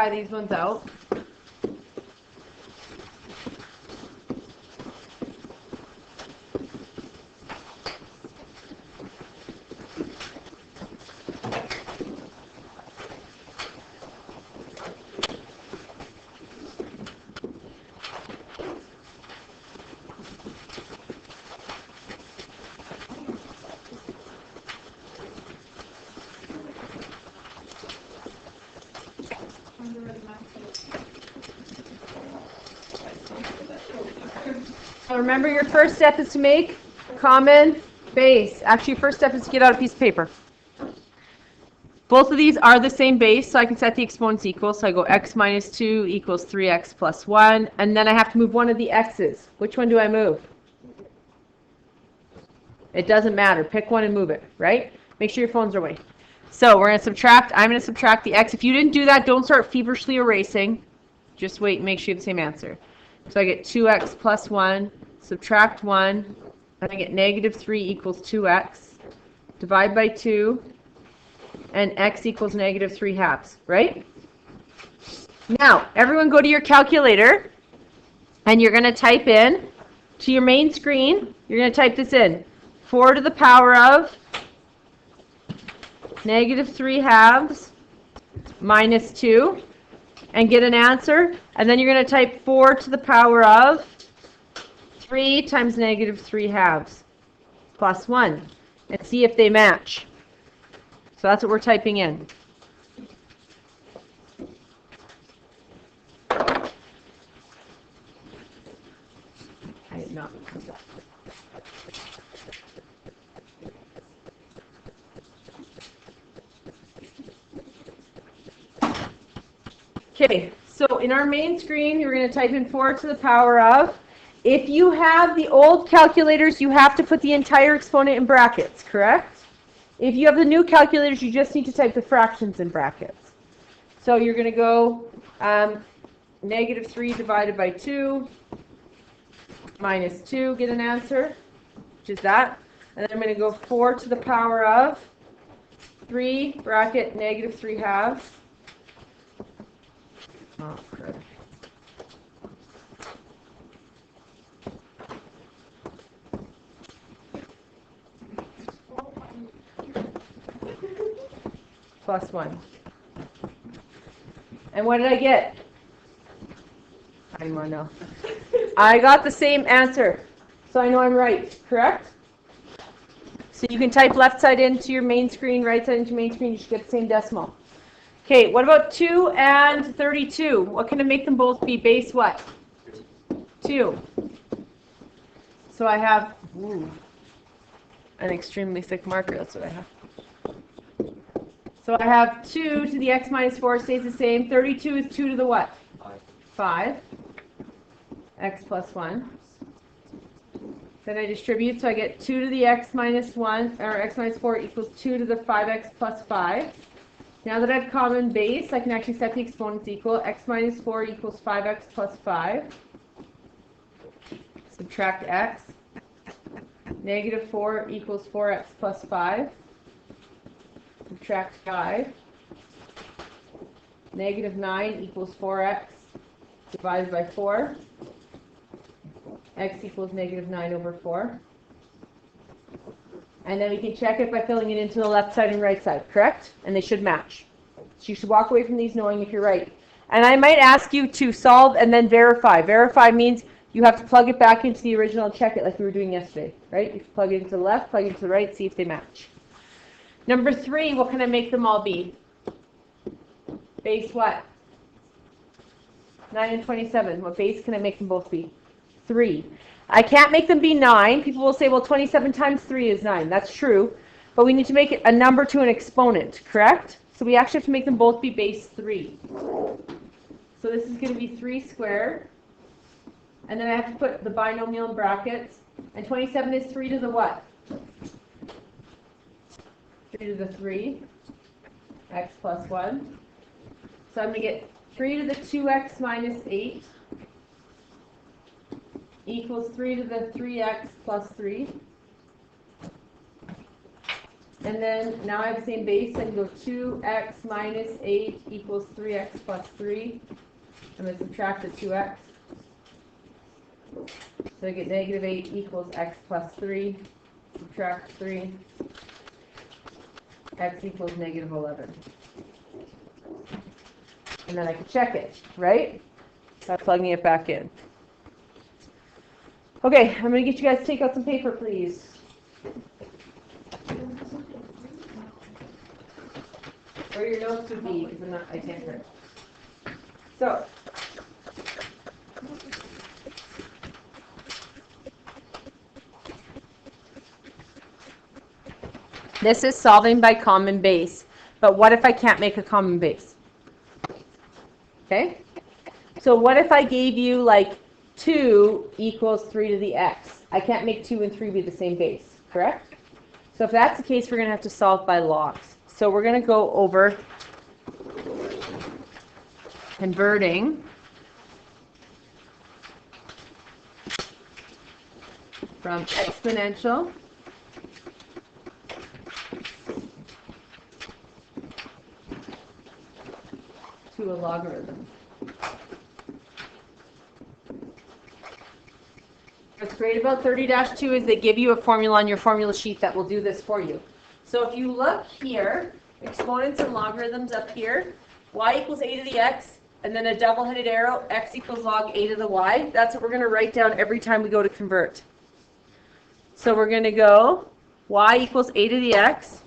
Try these ones out. So remember, your first step is to make common base. Actually, your first step is to get out a piece of paper. Both of these are the same base, so I can set the exponents equal. So I go x minus 2 equals 3x plus 1. And then I have to move one of the x's. Which one do I move? It doesn't matter. Pick one and move it, right? Make sure your phones are away. So we're going to subtract. I'm going to subtract the x. If you didn't do that, don't start feverishly erasing. Just wait and make sure you have the same answer. So I get 2x plus 1, subtract 1, and I get negative 3 equals 2x. Divide by 2, and x equals negative 3 halves, right? Now, everyone go to your calculator, and you're going to type in, to your main screen, you're going to type this in. 4 to the power of negative 3 halves minus 2. And get an answer, and then you're going to type 4 to the power of 3 times negative 3 halves plus 1, and see if they match. So that's what we're typing in. I did not. Okay, so in our main screen, you're going to type in 4 to the power of. If you have the old calculators, you have to put the entire exponent in brackets, correct? If you have the new calculators, you just need to type the fractions in brackets. So you're going to go negative 3 divided by 2 minus 2, get an answer, which is that. And then I'm going to go 4 to the power of 3 bracket negative 3 halves. Oh, good. Plus 1. And what did I get? I don't know. I got the same answer. So I know I'm right, correct? So you can type left side into your main screen, right side into main screen, you should get the same decimal. Okay, what about 2 and 32? What can I make them both be? Base what? 2. So I have an extremely thick marker. That's what I have. So I have 2 to the x minus 4 stays the same. 32 is 2 to the what? 5. X plus 1. Then I distribute, so I get 2 to the x minus 1, or x minus 4 equals 2 to the 5x plus 5. Now that I have common base, I can actually set the exponents equal. X minus 4 equals 5x plus 5. Subtract x. Negative 4 equals 4x plus 5. Subtract 5. Negative 9 equals 4x divided by 4. X equals negative 9 over 4. And then we can check it by filling it into the left side and right side, correct? And they should match. So you should walk away from these knowing if you're right. And I might ask you to solve and then verify. Verify means you have to plug it back into the original and check it like we were doing yesterday, right? You plug it into the left, plug it into the right, see if they match. Number 3, what can I make them all be? Base what? 9 and 27. What base can I make them both be? 3. I can't make them be 9. People will say, well, 27 times 3 is 9. That's true. But we need to make it a number to an exponent, correct? So we actually have to make them both be base 3. So this is going to be 3 squared. And then I have to put the binomial in brackets. And 27 is 3 to the what? 3 to the 3. X plus 1. So I'm going to get 3 to the 2x minus 8 equals 3 to the 3x plus 3. And then now I have the same base. I can go 2x minus 8 equals 3x plus 3. I'm going to subtract the 2x. So I get negative 8 equals x plus 3. Subtract 3. X equals negative 11. And then I can check it, right? By plugging it back in. Okay, I'm going to get you guys to take out some paper, please. Where your notes would be, because I can't print. So, this is solving by common base. But what if I can't make a common base? Okay? So what if I gave you like 2 equals 3 to the x? I can't make 2 and 3 be the same base, correct? So if that's the case, we're going to have to solve by logs. So we're going to go over converting from exponential to a logarithm. What's great about 30-2 is they give you a formula on your formula sheet that will do this for you. So if you look here, exponents and logarithms up here, y equals a to the x, and then a double-headed arrow, x equals log a to the y. That's what we're going to write down every time we go to convert. So we're going to go y equals a to the x,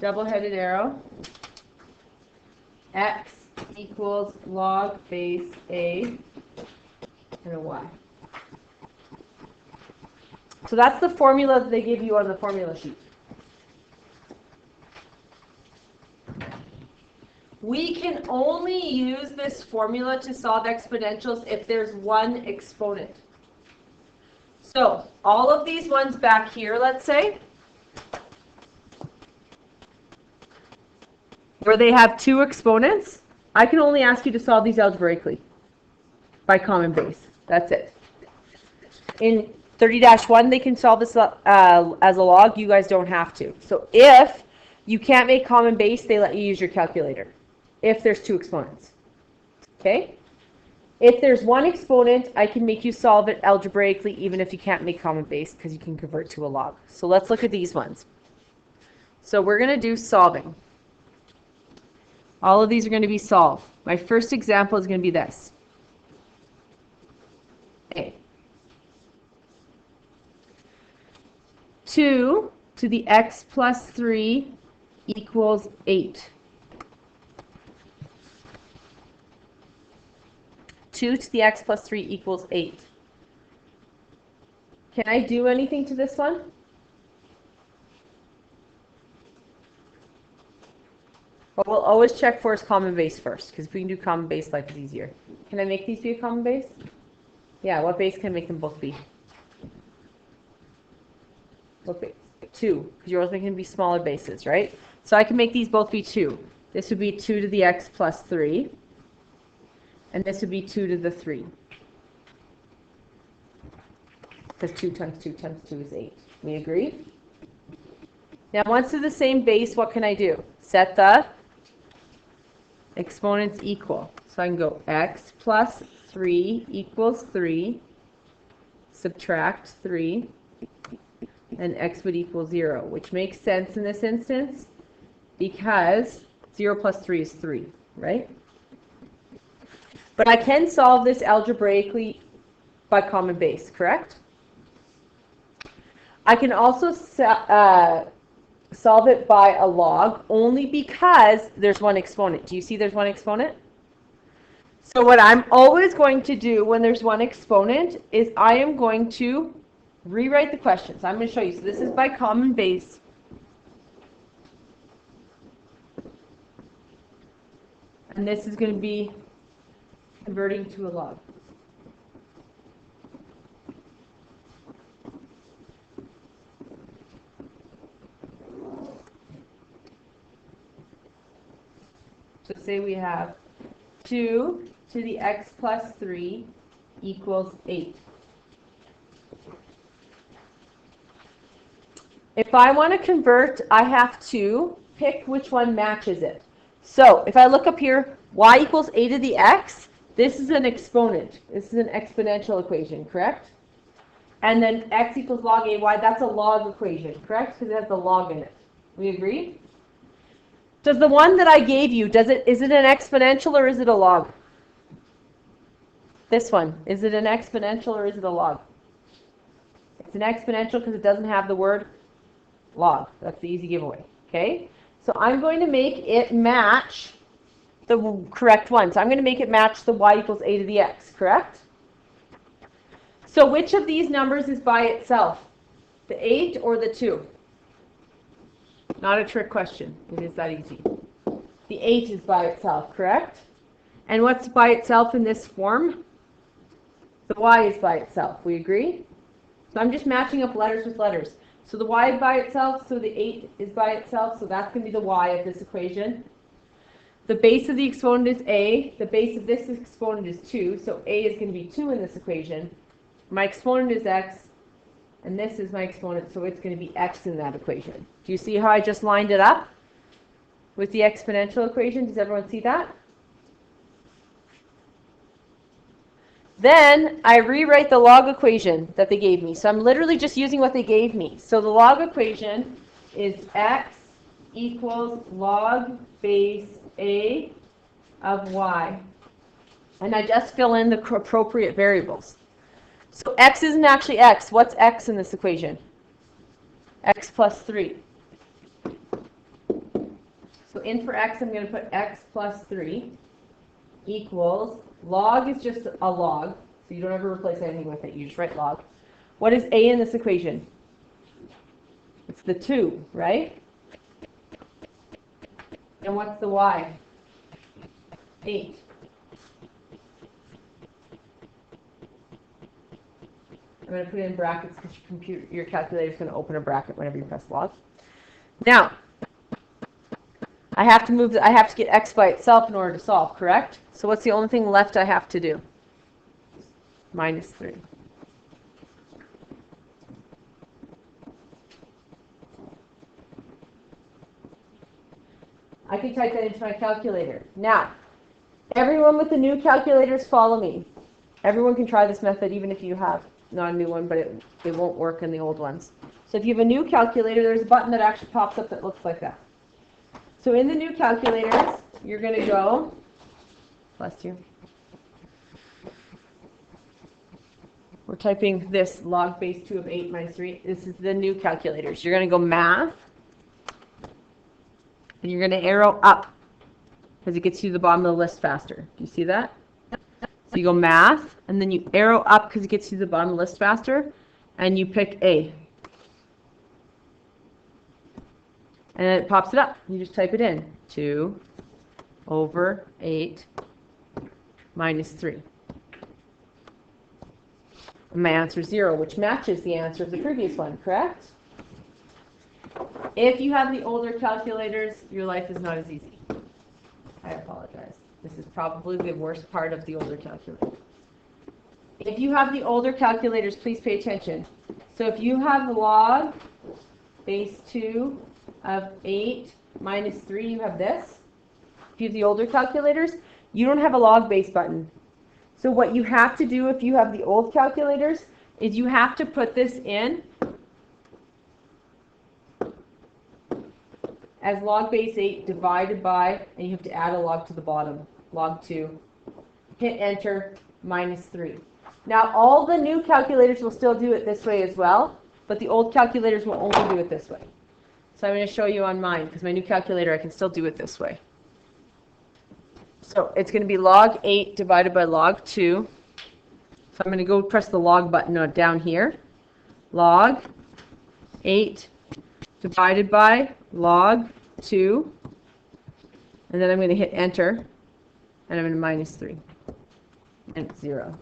double-headed arrow, x equals log base a and a y. So that's the formula that they give you on the formula sheet. We can only use this formula to solve exponentials if there's one exponent. So all of these ones back here, let's say, where they have 2 exponents, I can only ask you to solve these algebraically by common base. That's it. In 30-1, they can solve this as a log. You guys don't have to. So if you can't make common base, they let you use your calculator if there's 2 exponents. Okay? If there's 1 exponent, I can make you solve it algebraically even if you can't make common base because you can convert to a log. So let's look at these ones. So we're going to do solving. All of these are going to be solved. My first example is going to be this. A. 2 to the x plus 3 equals 8. 2 to the x plus 3 equals 8. Can I do anything to this one? Well, we'll always check for its common base first, because if we can do common base, life is easier. Can I make these be a common base? Yeah, what base can I make them both be? What base? 2, because you're always making them be smaller bases, right? So I can make these both be 2. This would be 2 to the x plus 3, and this would be 2 to the 3. Because 2 times 2 times 2 is 8. We agree? Now, once they're the same base, what can I do? Set the exponents equal. So I can go x plus 3 equals 3, subtract 3, and x would equal 0, which makes sense in this instance because 0 plus 3 is 3, right? But I can solve this algebraically by common base, correct? I can also solve it by a log only because there's 1 exponent. Do you see there's 1 exponent? So what I'm always going to do when there's 1 exponent is I am going to rewrite the question. So I'm going to show you. So this is by common base. And this is going to be converting to a log. So say we have 2 to the x plus 3 equals 8. If I want to convert, I have to pick which one matches it. So if I look up here, y equals a to the x, this is an exponent. This is an exponential equation, correct? And then x equals log a y, that's a log equation, correct? Because it has the log in it. We agree? Does the one that I gave you, is it an exponential or is it a log? This one, is it an exponential or is it a log? It's an exponential because it doesn't have the word log. That's the easy giveaway. Okay? So I'm going to make it match the correct one. So I'm going to make it match the y equals a to the x, correct? So which of these numbers is by itself? The 8 or the 2? Not a trick question. It is that easy. The 8 is by itself, correct? And what's by itself in this form? The y is by itself. We agree? So I'm just matching up letters with letters. So the y is by itself, so the 8 is by itself, so that's going to be the y of this equation. The base of the exponent is a. The base of this exponent is 2, so a is going to be 2 in this equation. My exponent is x, and this is my exponent, so it's going to be x in that equation. Do you see how I just lined it up with the exponential equation? Does everyone see that? Then I rewrite the log equation that they gave me. So I'm literally just using what they gave me. So the log equation is x equals log base a of y. And I just fill in the appropriate variables. So x isn't actually x. What's x in this equation? X plus 3. So in for x, I'm going to put x plus 3 equals, log is just a log, so you don't ever replace anything with it. You just write log. What is a in this equation? It's the 2, right? And what's the y? 8. I'm going to put it in brackets because your calculator is going to open a bracket whenever you press log. Now, I have to get x by itself in order to solve, correct? So what's the only thing left I have to do? Minus 3. I can type that into my calculator. Now, everyone with the new calculators, follow me. Everyone can try this method even if you have not a new one, but it won't work in the old ones. So if you have a new calculator, there's a button that actually pops up that looks like that. So in the new calculators, you're going to go, bless you. We're typing this log base 2 of 8 minus 3. This is the new calculators. You're going to go math, and you're going to arrow up because it gets you to the bottom of the list faster. Do you see that? So you go math, and then you arrow up because it gets you to the bottom of the list faster, and you pick A. And then it pops it up. You just type it in. 2 over 8 minus 3. And my answer is 0, which matches the answer of the previous one, correct? If you have the older calculators, your life is not as easy. I apologize. This is probably the worst part of the older calculator. If you have the older calculators, please pay attention. So if you have log base 2 of 8 minus 3, you have this. If you have the older calculators, you don't have a log base button. So what you have to do if you have the old calculators is you have to put this in as log base 8 divided by, and you have to add a log to the bottom, log 2. Hit enter, minus 3. Now all the new calculators will still do it this way as well, but the old calculators will only do it this way. So I'm going to show you on mine, because my new calculator, I can still do it this way. So it's going to be log 8 divided by log 2. So I'm going to go press the log button down here. Log 8 divided by log 2. And then I'm going to hit enter. And I'm going to minus 3. And it's 0.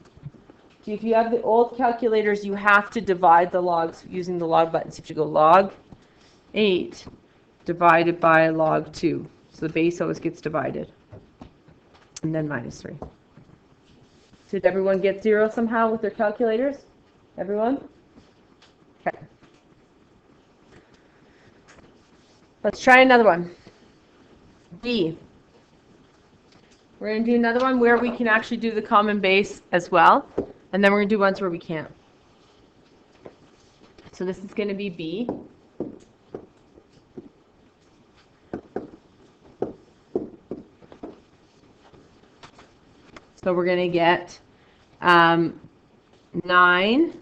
So if you have the old calculators, you have to divide the logs using the log button. So you have to go log 8 divided by log 2. So the base always gets divided. And then minus 3. Did everyone get 0 somehow with their calculators? Everyone? Okay. Let's try another one. B. We're going to do another one where we can actually do the common base as well. And then we're going to do ones where we can't. So this is going to be B. So we're going to get 9x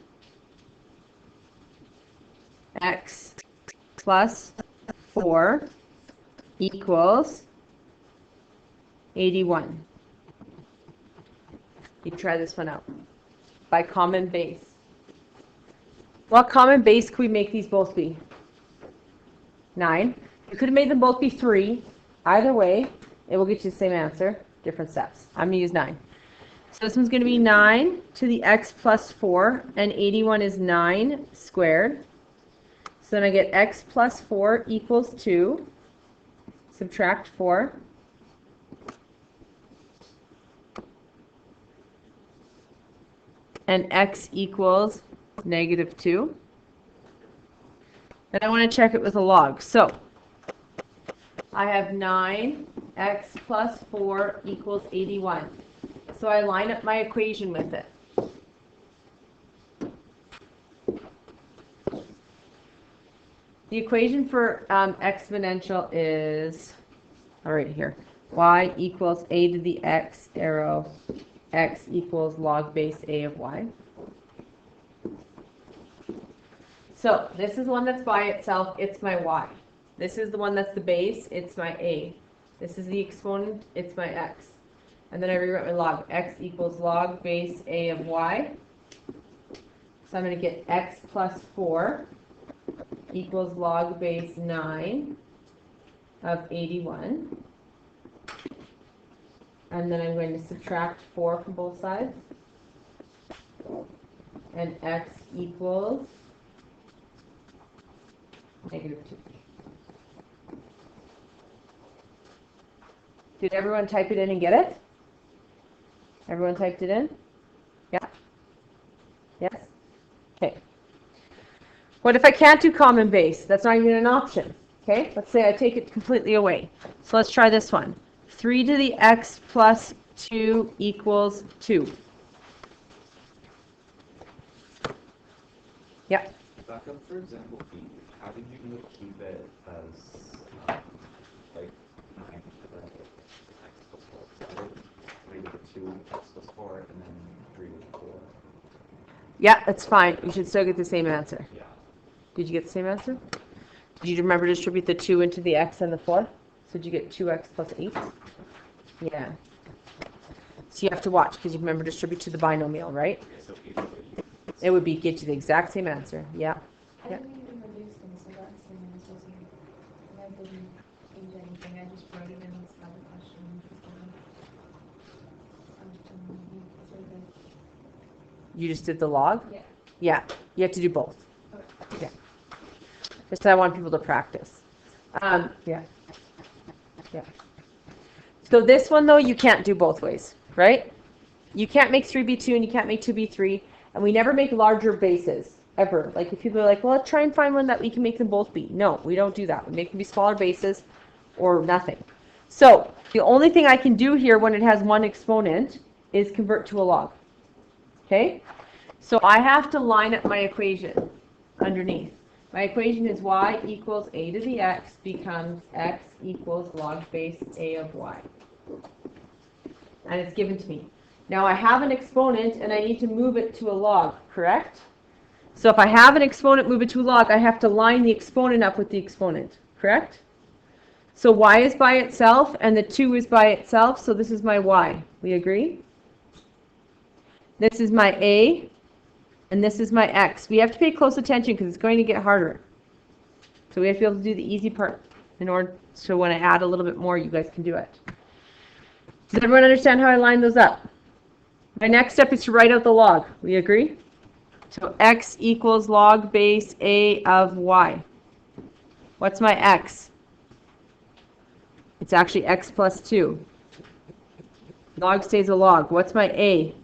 plus 4 equals 81. You try this one out. By common base. What common base could we make these both be? 9. You could have made them both be 3. Either way, it will get you the same answer. Different steps. I'm going to use 9. So this one's going to be 9 to the x plus 4, and 81 is 9 squared. So then I get x plus 4 equals 2. Subtract 4. And x equals negative 2. And I want to check it with a log. So I have 9x plus 4 equals 81. So I line up my equation with it. The equation for exponential is, all right here, y equals a to the x arrow, x equals log base a of y. So this is one that's by itself, it's my y. This is the one that's the base, it's my a. This is the exponent, it's my x. And then I rewrite my log. X equals log base a of y. So I'm going to get x plus 4 equals log base 9 of 81. And then I'm going to subtract 4 from both sides. And x equals negative 2. Did everyone type it in and get it? Everyone typed it in? Yeah? Yes? Okay. What if I can't do common base? That's not even an option. Okay? Let's say I take it completely away. So let's try this one. 3 to the x plus 2 equals 2. Yeah? Back up for example B. How did you keep it as like 9 to the x plus 4? 3 to the 2 x plus 4 and then 3 to the 4. Yeah, that's fine. You should still get the same answer. Yeah. Did you get the same answer? Did you remember to distribute the 2 into the x and the 4? So did you get 2x plus 8? Yeah. So you have to watch because you remember to distribute to the binomial, right? Okay, so either way, It would be get you the exact same answer. Yeah. I Yeah. didn't even reduce them, so that's the answer. I didn't change anything. I just wrote it in this other question. You just did the log? Yeah. Yeah. You have to do both. Okay. Yeah. Just I want people to practice. Yeah. Yeah. So this one, though, you can't do both ways, right? You can't make 3b2 and you can't make 2b3. And we never make larger bases, ever. Like if people are like, well, let's try and find one that we can make them both be. No, we don't do that. We make them be smaller bases or nothing. So the only thing I can do here when it has one exponent is convert to a log. Okay? So I have to line up my equation underneath. My equation is y equals a to the x becomes x equals log base a of y. And it's given to me. Now I have an exponent and I need to move it to a log, correct? So if I have an exponent, move it to a log, I have to line the exponent up with the exponent, correct? So y is by itself and the 2 is by itself, so this is my y. We agree? This is my a and this is my x. We have to pay close attention because it's going to get harder. So we have to be able to do the easy part in order so when I add a little bit more, you guys can do it. Does everyone understand how I line those up? My next step is to write out the log. We agree? So x equals log base a of y. What's my x? It's actually x plus 2. Log stays a log. What's my a?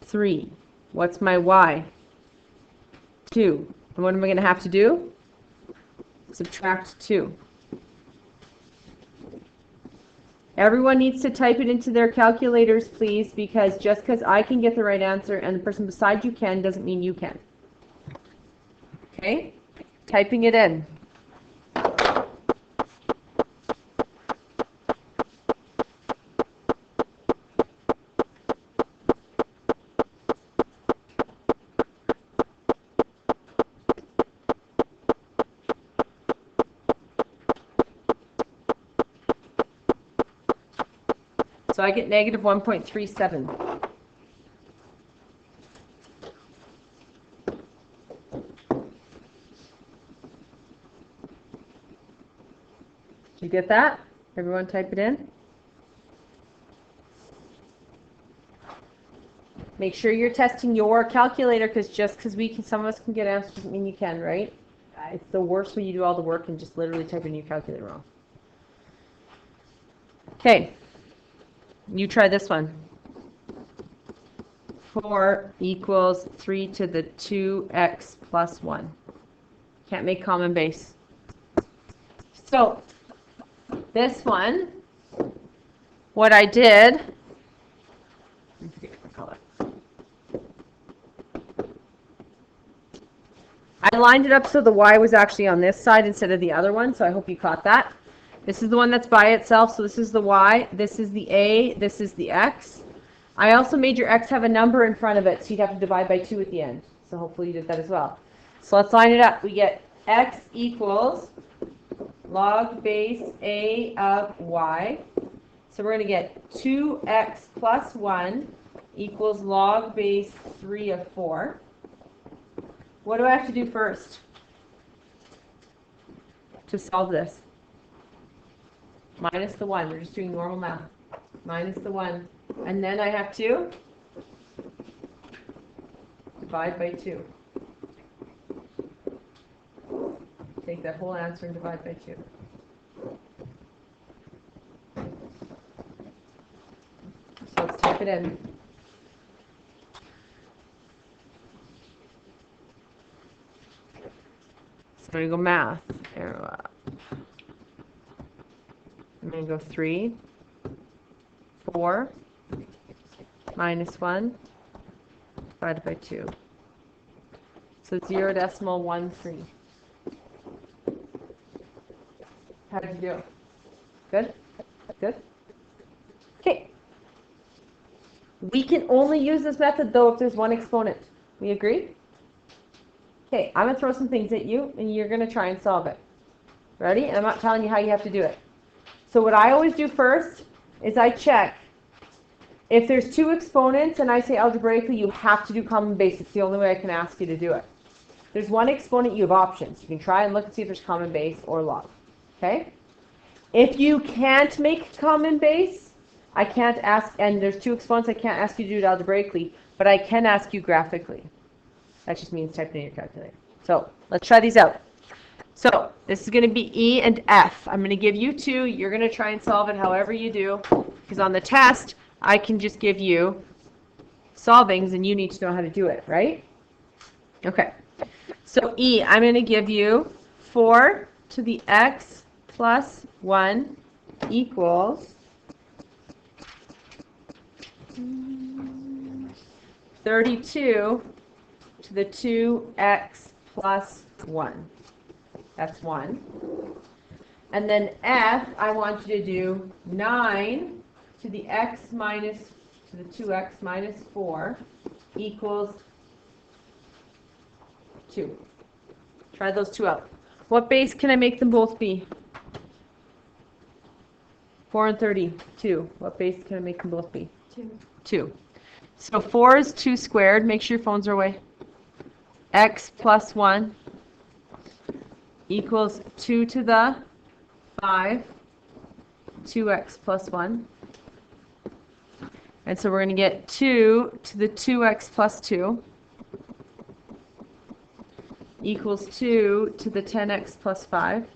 3. What's my y? 2. And what am I going to have to do? subtract 2. Everyone needs to type it into their calculators, please, because just because I can get the right answer and the person beside you can doesn't mean you can. Okay? Typing it in. So I get negative 1.37. Did you get that? Everyone type it in. Make sure you're testing your calculator, because just because some of us can get answers doesn't mean you can, right? It's the worst when you do all the work and just literally type in your calculator wrong. Okay. You try this one. 4 equals 3 to the 2x plus 1. Can't make common base. So, this one, what I did, I forget what color. I lined it up so the y was actually on this side instead of the other one, so I hope you caught that. This is the one that's by itself, so this is the y, this is the a, this is the x. I also made your x have a number in front of it, so you'd have to divide by 2 at the end. So hopefully you did that as well. So let's line it up. We get x equals log base a of y. So we're going to get 2x plus 1 equals log base 3 of 4. What do I have to do first to solve this? Minus the 1. We're just doing normal math. Minus the 1. And then I have to divide by 2. Take that whole answer and divide by 2. So let's type it in. So I'm going to go math. Arrow up. I'm going to go 3, 4, minus 1, divided by 2. So 0.13. How did you do? Good? Good? Okay. We can only use this method, though, if there's one exponent. We agree? Okay, I'm going to throw some things at you, and you're going to try and solve it. Ready? And I'm not telling you how you have to do it. So what I always do first is I check. If there's 2 exponents and I say algebraically you have to do common base, it's the only way I can ask you to do it. There's one exponent, you have options. You can try and look and see if there's common base or log. Okay? If you can't make common base, I can't ask, and there's 2 exponents, I can't ask you to do it algebraically, but I can ask you graphically. That just means typing in your calculator. So let's try these out. So this is going to be E and F. I'm going to give you 2. You're going to try and solve it however you do, because on the test, I can just give you solvings, and you need to know how to do it, right? Okay. So E, I'm going to give you 4 to the x plus 1 equals 32 to the 2x plus 1. That's 1. And then F, I want you to do 9 to the x minus, to the 2x minus 4 equals 2. Try those 2 out. What base can I make them both be? 4 and 32. What base can I make them both be? 2. 2. So 4 is 2 squared. Make sure your phones are away. X plus 1 equals 2 to the 5, 2x plus 1. And so we're going to get 2 to the 2x plus 2 equals 2 to the 10x plus 5.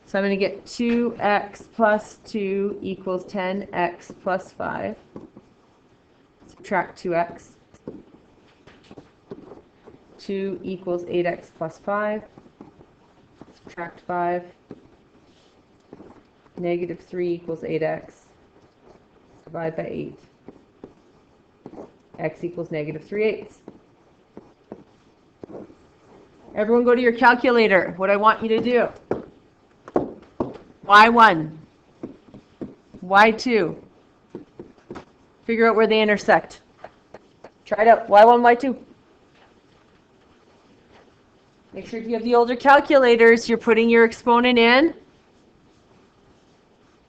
So I'm going to get 2x plus 2 equals 10x plus 5. Subtract 2x. 2 equals 8x plus 5. Subtract 5. Negative 3 equals 8x. Divide by 8. X equals negative 3/8. Everyone go to your calculator. What I want you to do. Y1. Y2. Figure out where they intersect. Try it out. Y1, Y2. Make sure if you have the older calculators, you're putting your exponent in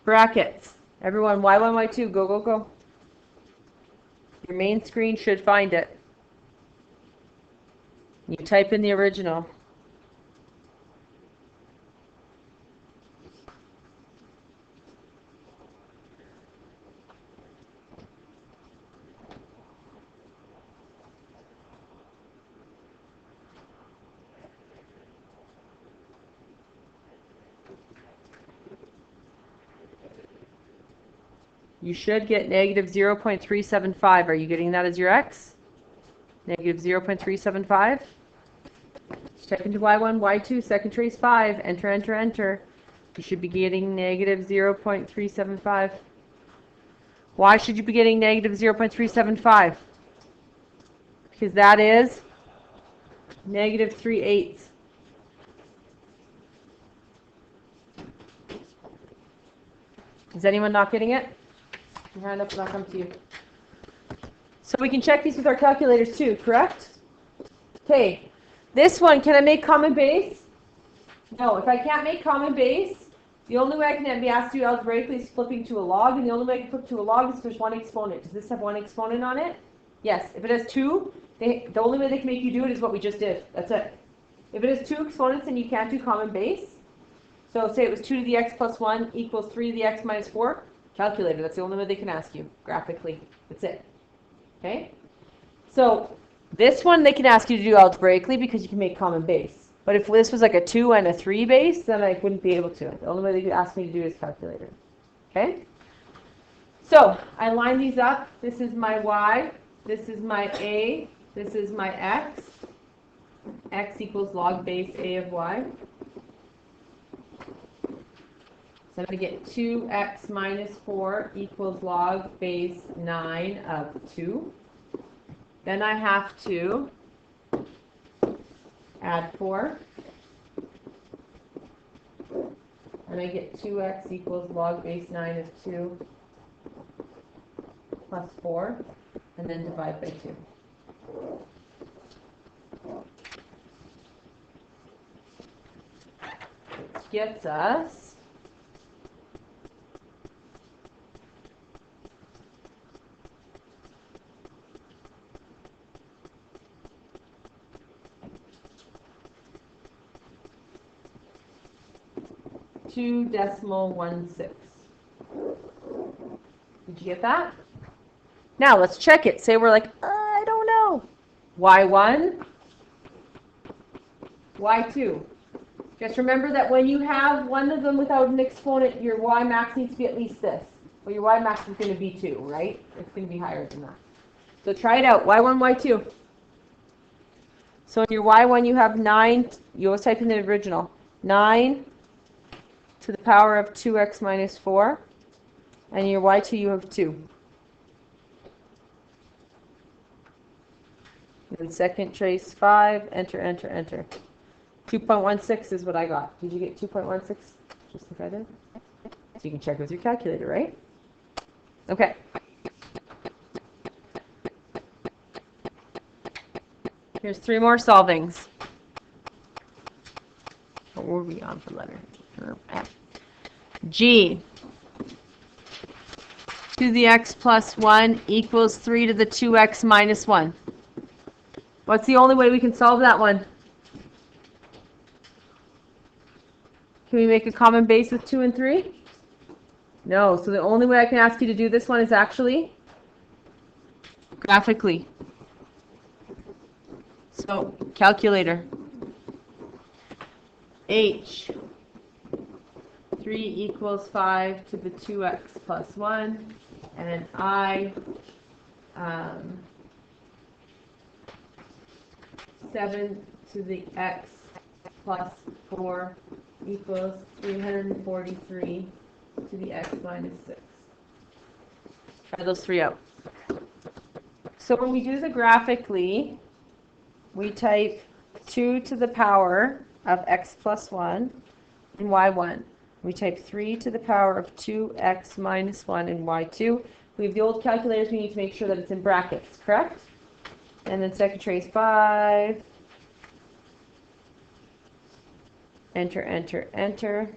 brackets. Everyone, Y1, Y2. Go, go, go. Your main screen should find it. You type in the original. You should get negative 0.375. Are you getting that as your x? Negative 0.375. Check into y1, y2, second trace 5. Enter, enter, enter. You should be getting negative 0.375. Why should you be getting negative 0.375? Because that is negative 3/8. Is anyone not getting it? Your hand up and I'll come to you. So we can check these with our calculators too, correct? Okay. This one, can I make common base? No, if I can't make common base, the only way I can be asked to do algebraically is flipping to a log, and the only way I can flip to a log is if there's one exponent. Does this have one exponent on it? Yes. If it has two, the only way they can make you do it is what we just did. That's it. If it has two exponents and you can't do common base, so say it was 2 to the x plus 1 equals 3 to the x minus 4, calculator. That's the only way they can ask you, graphically. That's it. Okay? So this one they can ask you to do algebraically because you can make common base. But if this was like a 2 and a 3 base, then I wouldn't be able to. The only way they could ask me to do is calculator. Okay? So I line these up. This is my y. This is my a. This is my x. X equals log base a of y. So I'm going to get 2x minus 4 equals log base 9 of 2. Then I have to add 4. And I get 2x equals log base 9 of 2 plus 4. And then divide by 2. Which gets us 2.16. Did you get that? Now let's check it. Say we're like, I don't know. Y1, Y2. Just remember that when you have one of them without an exponent, your y max needs to be at least this. Well, your y max is going to be 2, right? It's going to be higher than that. So try it out. Y1, Y2. So in your y1 you have 9. You always type in the original. 9 to the power of 2x minus 4. And in your y2 you have 2. And second trace 5. Enter, enter, enter. 2.16 is what I got. Did you get 2.16? Just like I did? So you can check with your calculator, right? Okay. Here's 3 more solvings. What were we on for letter? F. G. 2 to the x plus 1 equals 3 to the 2x minus 1. What's the only way we can solve that one? Can we make a common base with 2 and 3? No. So the only way I can ask you to do this one is actually graphically. So, calculator. H. 3 equals 5 to the 2x plus 1. And I, 7 to the x plus 4 equals 343 to the x minus 6. Try those three out. So when we do the graphically, we type 2 to the power of x plus 1 and y1. We type 3 to the power of 2x minus 1 and y2. We have the old calculators, we need to make sure that it's in brackets, correct? And then second trace 5. Enter, enter, enter.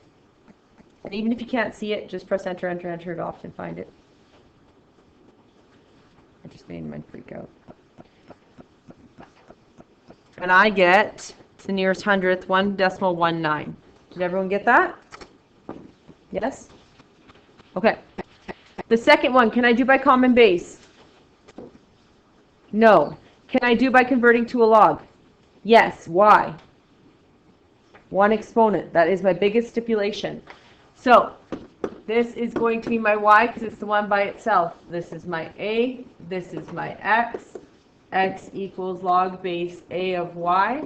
And even if you can't see it, just press enter, enter, enter to often find it. I just made mine freak out. And I get to the nearest hundredth, 1.19. Did everyone get that? Yes? Okay. The second one, can I do by common base? No. Can I do by converting to a log? Yes. Why? One exponent. That is my biggest stipulation. So, this is going to be my y because it's the one by itself. This is my a. This is my x. X equals log base a of y.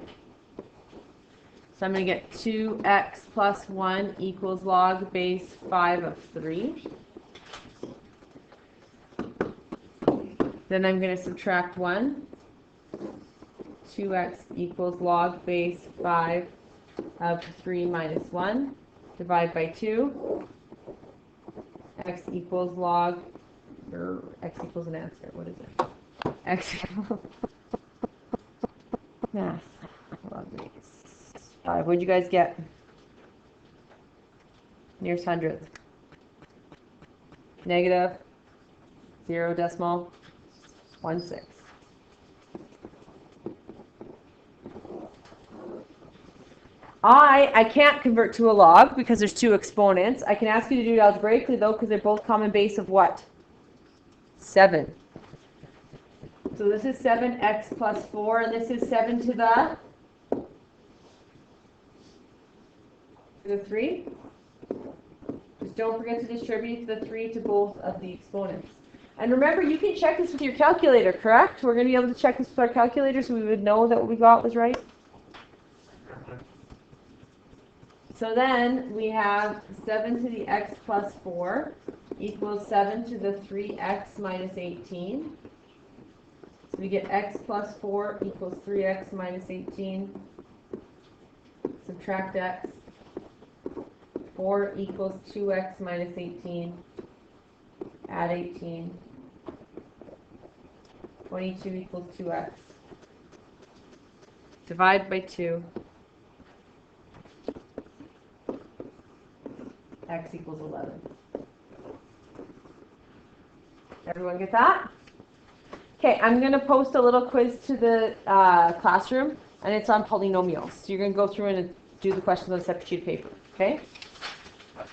So I'm going to get 2x plus 1 equals log base 5 of 3. Then I'm going to subtract 1. 2x equals log base 5 of 3 minus 1. Divide by 2. X equals log, or x equals an answer. What is it? X equals math. Log base 5. What did you guys get? Nearest hundredth. Negative 0.16. I can't convert to a log because there's two exponents. I can ask you to do it algebraically though because they're both common base of what? 7. So this is 7x plus 4 and this is 7 to the 3. Just don't forget to distribute the 3 to both of the exponents. And remember, you can check this with your calculator, correct? We're going to be able to check this with our calculator so we would know that what we got was right. So then we have 7 to the x plus 4 equals 7 to the 3x minus 18. So we get x plus 4 equals 3x minus 18. Subtract x. 4 equals 2x minus 18. Add 18. 22 equals 2x. Divide by 2. X equals 11. Everyone get that? Okay, I'm going to post a little quiz to the classroom, and it's on polynomials. So you're going to go through and do the questions on a separate sheet of paper, okay?